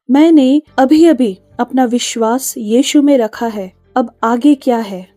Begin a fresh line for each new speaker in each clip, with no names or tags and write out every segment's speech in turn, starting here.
मैंने अभी अभी अपना विश्वास यीशु में रखा है, अब आगे क्या है।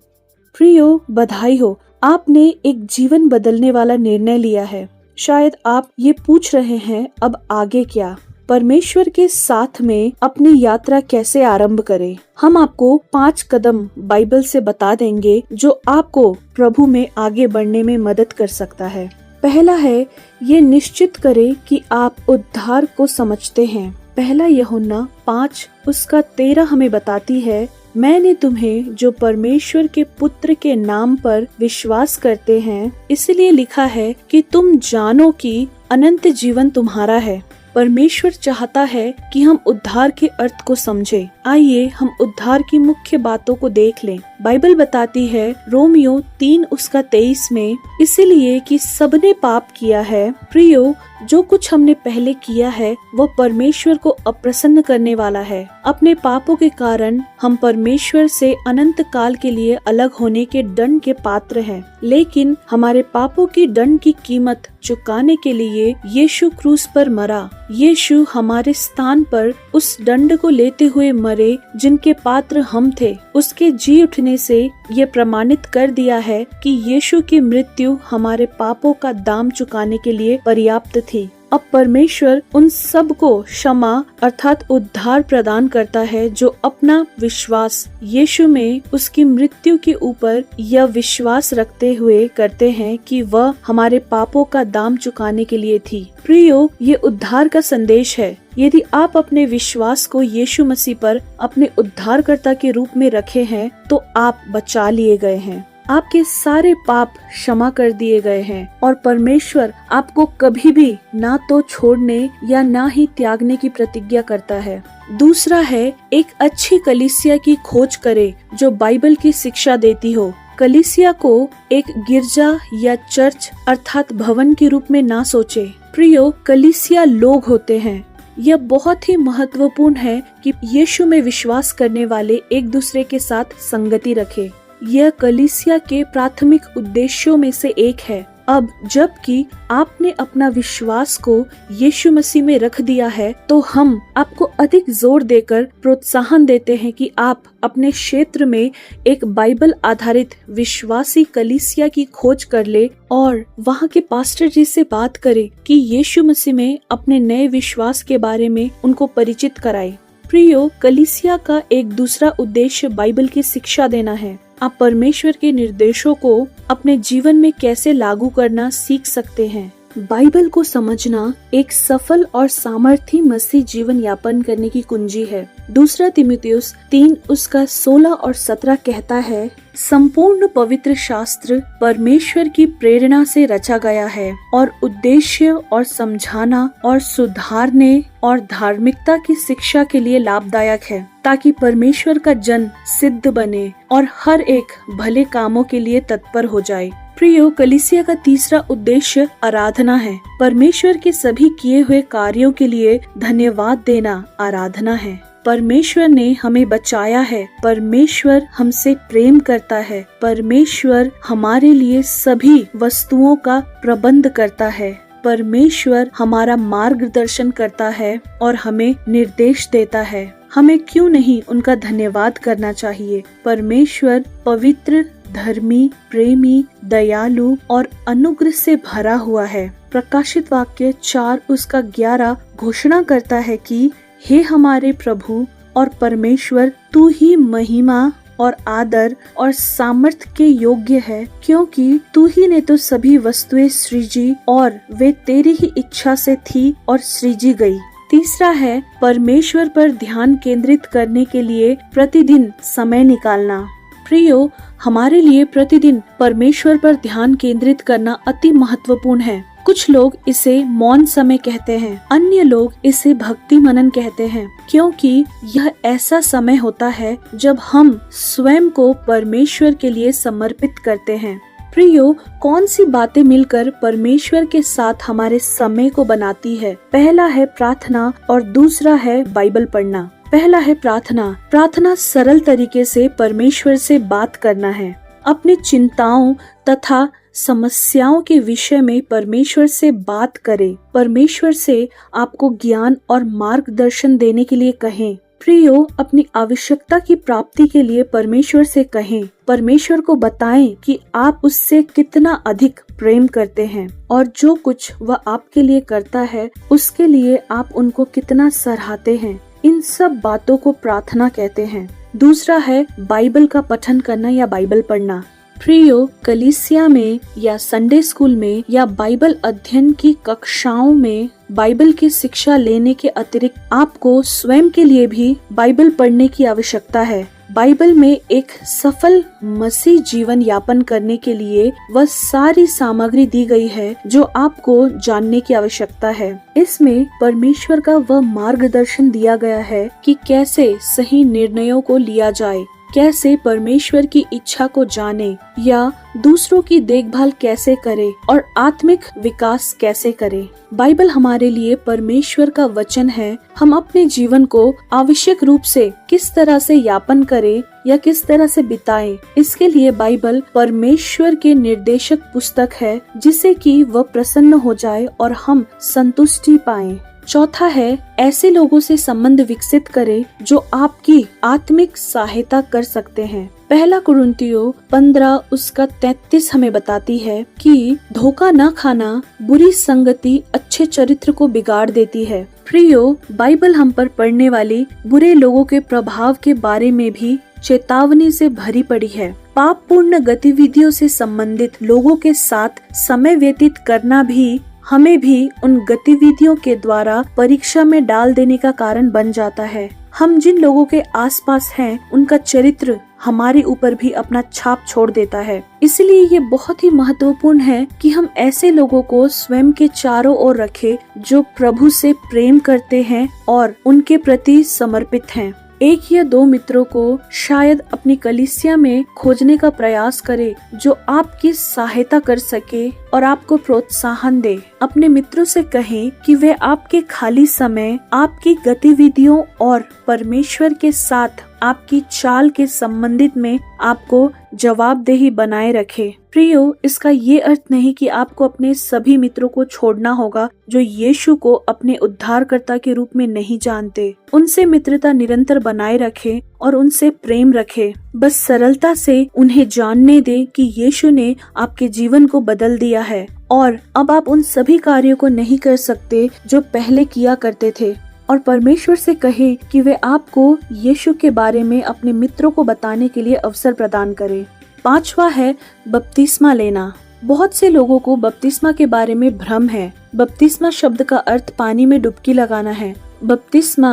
प्रियो, बधाई हो, आपने एक जीवन बदलने वाला निर्णय लिया है। शायद आप ये पूछ रहे हैं, अब आगे क्या, परमेश्वर के साथ में अपनी यात्रा कैसे आरंभ करें। हम आपको 5 कदम बाइबल से बता देंगे जो आपको प्रभु में आगे बढ़ने में मदद कर सकता है। पहला है, ये निश्चित करें कि आप उद्धार को समझते हैं। पहला यूहन्ना 5:13 हमें बताती है, मैंने तुम्हें जो परमेश्वर के पुत्र के नाम पर विश्वास करते हैं इसलिए लिखा है कि तुम जानो कि अनंत जीवन तुम्हारा है। परमेश्वर चाहता है कि हम उद्धार के अर्थ को समझें। आइए हम उद्धार की मुख्य बातों को देख लें। बाइबल बताती है रोमियो 3:23 में, इसलिए कि सबने पाप किया है। प्रियो, जो कुछ हमने पहले किया है वह परमेश्वर को अप्रसन्न करने वाला है। अपने पापों के कारण हम परमेश्वर से अनंत काल के लिए अलग होने के दंड के पात्र हैं। लेकिन हमारे पापों की दंड की कीमत चुकाने के लिए यीशु क्रूस पर मरा। यीशु हमारे स्थान पर उस दंड को लेते हुए मरे जिनके पात्र हम थे। उसके जी उठने से ये प्रमाणित कर दिया है कि यीशु की मृत्यु हमारे पापों का दाम चुकाने के लिए पर्याप्त थी। अब परमेश्वर उन सब को क्षमा अर्थात उद्धार प्रदान करता है जो अपना विश्वास यीशु में उसकी मृत्यु के ऊपर यह विश्वास रखते हुए करते हैं कि वह हमारे पापों का दाम चुकाने के लिए थी। प्रियो, ये उद्धार का संदेश है। यदि आप अपने विश्वास को यीशु मसीह पर अपने उद्धारकर्ता के रूप में रखे हैं तो आप बचा लिए गए हैं। आपके सारे पाप क्षमा कर दिए गए हैं और परमेश्वर आपको कभी भी ना तो छोड़ने या ना ही त्यागने की प्रतिज्ञा करता है। दूसरा है, एक अच्छी कलीसिया की खोज करे जो बाइबल की शिक्षा देती हो। कलीसिया को एक गिरजा या चर्च अर्थात भवन के रूप में ना सोचे। प्रियो, कलीसिया लोग होते हैं। यह बहुत ही महत्वपूर्ण है कि यीशु में विश्वास करने वाले एक दूसरे के साथ संगति रखें। यह कलीसिया के प्राथमिक उद्देश्यों में से एक है। अब जबकि आपने अपना विश्वास को यीशु मसीह में रख दिया है तो हम आपको अधिक जोर देकर प्रोत्साहन देते हैं कि आप अपने क्षेत्र में एक बाइबल आधारित विश्वासी कलीसिया की खोज कर ले और वहाँ के पास्टर जी से बात करें कि यीशु मसीह में अपने नए विश्वास के बारे में उनको परिचित कराए। प्रियो, कलीसिया का एक दूसरा उद्देश्य बाइबल की शिक्षा देना है। आप परमेश्वर के निर्देशों को अपने जीवन में कैसे लागू करना सीख सकते हैं। बाइबल को समझना एक सफल और सामर्थी मसीह जीवन यापन करने की कुंजी है। 2 तीमुथियुस 3:16 और 17 कहता है, संपूर्ण पवित्र शास्त्र परमेश्वर की प्रेरणा से रचा गया है और उद्देश्य और समझाना और सुधारने और धार्मिकता की शिक्षा के लिए लाभदायक है, ताकि परमेश्वर का जन सिद्ध बने और हर एक भले कामों के लिए तत्पर हो जाए। प्रियो, कलीसिया का तीसरा उद्देश्य आराधना है। परमेश्वर के सभी किए हुए कार्यों के लिए धन्यवाद देना आराधना है। परमेश्वर ने हमें बचाया है। परमेश्वर हमसे प्रेम करता है। परमेश्वर हमारे लिए सभी वस्तुओं का प्रबंध करता है। परमेश्वर हमारा मार्गदर्शन करता है और हमें निर्देश देता है। हमें क्यों नहीं उनका धन्यवाद करना चाहिए। परमेश्वर पवित्र, धर्मी, प्रेमी, दयालु और अनुग्रह से भरा हुआ है। प्रकाशित वाक्य 4:11 घोषणा करता है कि हे हमारे प्रभु और परमेश्वर, तू ही महिमा और आदर और सामर्थ्य के योग्य है, क्योंकि तू ही ने तो सभी वस्तुएं सृजी और वे तेरी ही इच्छा से थी और सृजी गई। तीसरा है, परमेश्वर पर ध्यान केंद्रित करने के लिए प्रतिदिन समय निकालना। प्रियो, हमारे लिए प्रतिदिन परमेश्वर पर ध्यान केंद्रित करना अति महत्वपूर्ण है। कुछ लोग इसे मौन समय कहते हैं, अन्य लोग इसे भक्ति मनन कहते हैं, क्योंकि यह ऐसा समय होता है जब हम स्वयं को परमेश्वर के लिए समर्पित करते हैं। प्रियो, कौन सी बातें मिलकर परमेश्वर के साथ हमारे समय को बनाती है? पहला है प्रार्थना और दूसरा है बाइबल पढ़ना। पहला है प्रार्थना। प्रार्थना सरल तरीके से परमेश्वर से बात करना है। अपनी चिंताओं तथा समस्याओं के विषय में परमेश्वर से बात करें। परमेश्वर से आपको ज्ञान और मार्गदर्शन देने के लिए कहें। प्रियो, अपनी आवश्यकता की प्राप्ति के लिए परमेश्वर से कहें। परमेश्वर को बताएं कि आप उससे कितना अधिक प्रेम करते हैं और जो कुछ वह आपके लिए करता है उसके लिए आप उनको कितना सराहते हैं। इन सब बातों को प्रार्थना कहते हैं। दूसरा है बाइबल का पठन करना या बाइबल पढ़ना। प्रियो, कलीसिया में या संडे स्कूल में या बाइबल अध्ययन की कक्षाओं में बाइबल की शिक्षा लेने के अतिरिक्त आपको स्वयं के लिए भी बाइबल पढ़ने की आवश्यकता है। बाइबल में एक सफल मसीह जीवन यापन करने के लिए वह सारी सामग्री दी गई है जो आपको जानने की आवश्यकता है। इसमें परमेश्वर का वह मार्गदर्शन दिया गया है कि कैसे सही निर्णयों को लिया जाए, कैसे परमेश्वर की इच्छा को जाने या दूसरों की देखभाल कैसे करे और आत्मिक विकास कैसे करे। बाइबल हमारे लिए परमेश्वर का वचन है। हम अपने जीवन को आवश्यक रूप से किस तरह से यापन करें या किस तरह से बिताएं, इसके लिए बाइबल परमेश्वर के निर्देशक पुस्तक है जिसे कि वह प्रसन्न हो जाए और हम संतुष्टि पाएं। चौथा है ऐसे लोगों से संबंध विकसित करें जो आपकी आत्मिक सहायता कर सकते हैं। पहला कुरिन्थियों 15:33 हमें बताती है कि धोखा न खाना, बुरी संगति अच्छे चरित्र को बिगाड़ देती है। प्रियो, बाइबल हम पर पड़ने वाली बुरे लोगों के प्रभाव के बारे में भी चेतावनी से भरी पड़ी है। पापपूर्ण गतिविधियों से संबंधित लोगों के साथ समय व्यतीत करना भी हमें भी उन गतिविधियों के द्वारा परीक्षा में डाल देने का कारण बन जाता है। हम जिन लोगों के आसपास हैं, उनका चरित्र हमारे ऊपर भी अपना छाप छोड़ देता है। इसलिए ये बहुत ही महत्वपूर्ण है कि हम ऐसे लोगों को स्वयं के चारों ओर रखें जो प्रभु से प्रेम करते हैं और उनके प्रति समर्पित हैं। एक या दो मित्रों को शायद अपनी कलीसिया में खोजने का प्रयास करें जो आपकी सहायता कर सके और आपको प्रोत्साहन दे। अपने मित्रों से कहें कि वे आपके खाली समय, आपकी गतिविधियों और परमेश्वर के साथ आपकी चाल के संबंधित में आपको जवाबदेही बनाए रखे। प्रियो, इसका ये अर्थ नहीं कि आपको अपने सभी मित्रों को छोड़ना होगा जो यीशु को अपने उद्धारकर्ता के रूप में नहीं जानते। उनसे मित्रता निरंतर बनाए रखें और उनसे प्रेम रखें। बस सरलता से उन्हें जानने दें कि यीशु ने आपके जीवन को बदल दिया है और अब आप उन सभी कार्यों को नहीं कर सकते जो पहले किया करते थे। और परमेश्वर से कहे कि वे आपको यीशु के बारे में अपने मित्रों को बताने के लिए अवसर प्रदान करें। पांचवा है बपतिस्मा लेना। बहुत से लोगों को बपतिस्मा के बारे में भ्रम है। बपतिस्मा शब्द का अर्थ पानी में डुबकी लगाना है। बपतिस्मा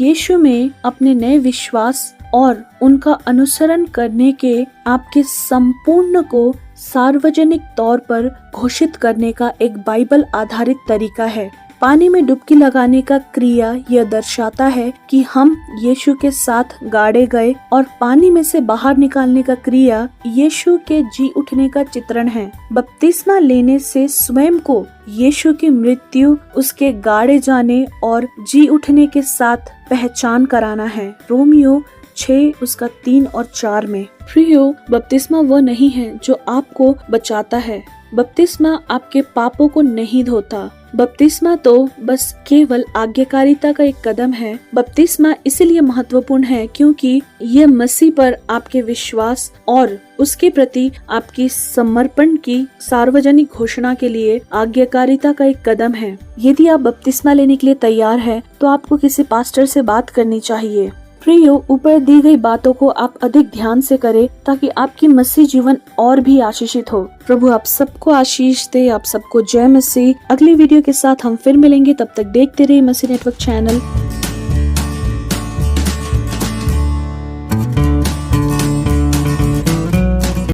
यीशु में अपने नए विश्वास और उनका अनुसरण करने के आपके संपूर्ण को सार्वजनिक तौर पर घोषित करने का एक बाइबल आधारित तरीका है। पानी में डुबकी लगाने का क्रिया यह दर्शाता है कि हम यीशु के साथ गाड़े गए और पानी में से बाहर निकालने का क्रिया यीशु के जी उठने का चित्रण है। बपतिस्मा लेने से स्वयं को यीशु की मृत्यु, उसके गाड़े जाने और जी उठने के साथ पहचान कराना है। रोमियो 6:3 और 4 में। प्रियो, बपतिस्मा वह नहीं है जो आपको बचाता है। बपतिस्मा आपके पापों को नहीं धोता। बपतिस्मा तो बस केवल आज्ञाकारिता का एक कदम है। बपतिस्मा इसलिए महत्वपूर्ण है क्योंकि यह मसीह पर आपके विश्वास और उसके प्रति आपकी समर्पण की सार्वजनिक घोषणा के लिए आज्ञाकारिता का एक कदम है। यदि आप बपतिस्मा लेने के लिए तैयार हैं, तो आपको किसी पास्टर से बात करनी चाहिए। प्रियो, ऊपर दी गई बातों को आप अधिक ध्यान से करें ताकि आपकी मसीह जीवन और भी आशीषित हो। प्रभु आप सबको आशीष दे। आप सबको जय मसीह। अगली वीडियो के साथ हम फिर मिलेंगे। तब तक देखते रहिए मसीह नेटवर्क चैनल।